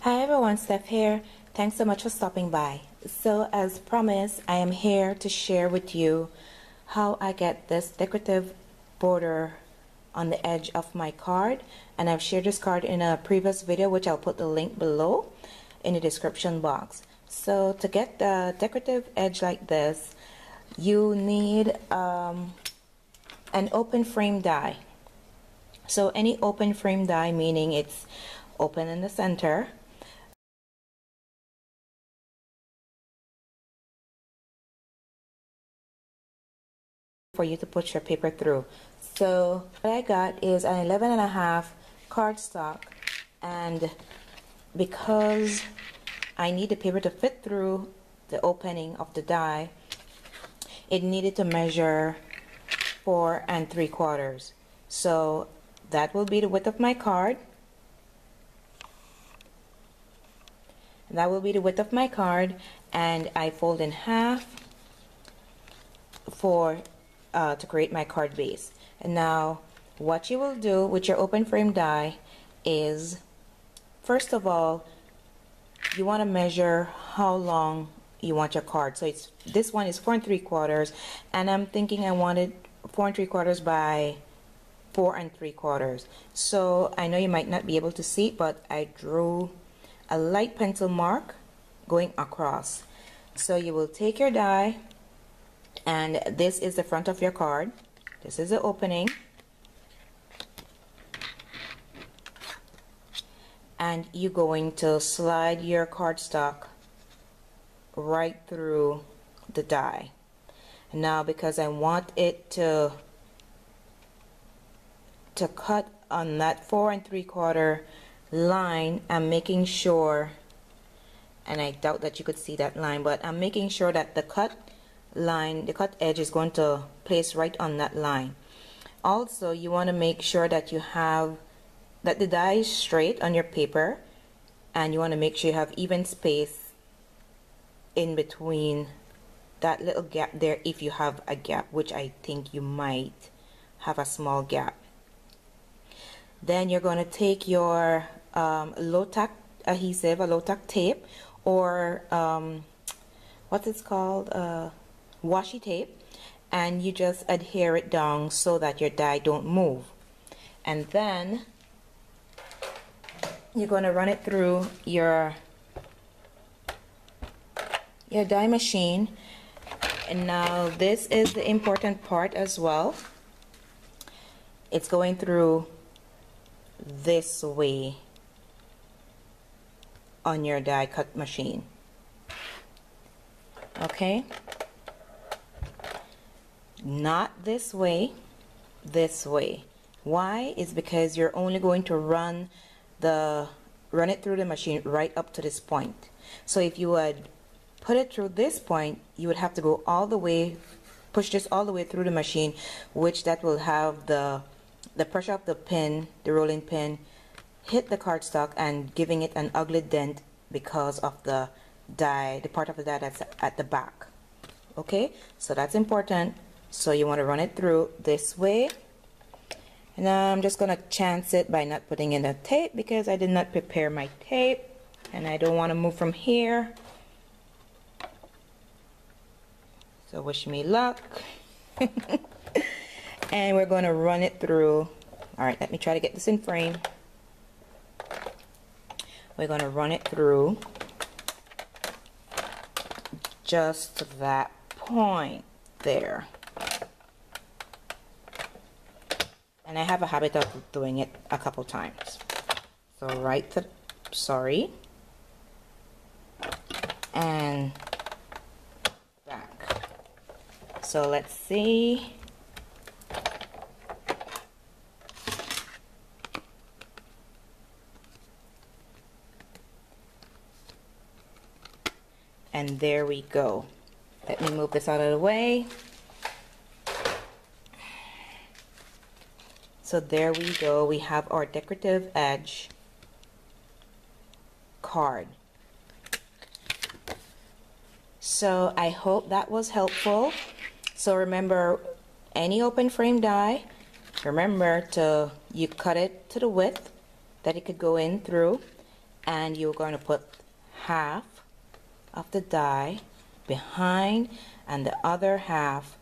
Hi everyone, Steff here. Thanks so much for stopping by. So as promised, I am here to share with you how I get this decorative border on the edge of my card, and I've shared this card in a previous video, which I'll put the link below in the description box. So to get the decorative edge like this, you need an open frame die. So any open frame die, meaning it's open in the center, for you to put your paper through. So what I got is an 11.5 cardstock, and because I need the paper to fit through the opening of the die, it needed to measure 4 3/4. So that will be the width of my card. That will be the width of my card, and I fold in half to create my card base. And now what you will do with your open frame die is, first of all, you want to measure how long you want your card. So this one is 4 3/4, and I'm thinking I wanted 4 3/4 by 4 3/4. So I know you might not be able to see, but I drew a light pencil mark going across. So you will take your die, and this is the front of your card. This is the opening, and you're going to slide your cardstock right through the die. Now, because I want it to cut on that 4 3/4 line, I'm making sure, and I doubt that you could see that line, but I'm making sure that the cut line, the cut edge, is going to place right on that line. Also, you want to make sure that you have that the die is straight on your paper, and you want to make sure you have even space in between that little gap there, if you have a gap, which I think you might have a small gap. Then you're going to take your low-tack adhesive, a low-tack tape, or what's it called, washi tape, and you just adhere it down so that your die don't move. And then you're going to run it through your die machine. And now this is the important part as well. It's going through this way on your die cut machine. Okay, not this way, this way. Why? Is because you're only going to run it through the machine right up to this point. So if you would put it through this point, you would have to go all the way, push this all the way through the machine, which that will have the pressure of the pin, the rolling pin, hit the cardstock and giving it an ugly dent because of the die, the part of the die that's at the back. Okay, so that's important. So you want to run it through this way. And now I'm just going to chance it by not putting in the tape, because I did not prepare my tape and I don't want to move from here. So wish me luck. And we're going to run it through. Alright, let me try to get this in frame. We're going to run it through just that point there. And I have a habit of doing it a couple times. So right to, sorry, and back. So let's see. And there we go. Let me move this out of the way. So there we go. We have our decorative edge card. So I hope that was helpful. So remember, any open frame die, remember you cut it to the width that it could go in through, and you're going to put half of the die behind and the other half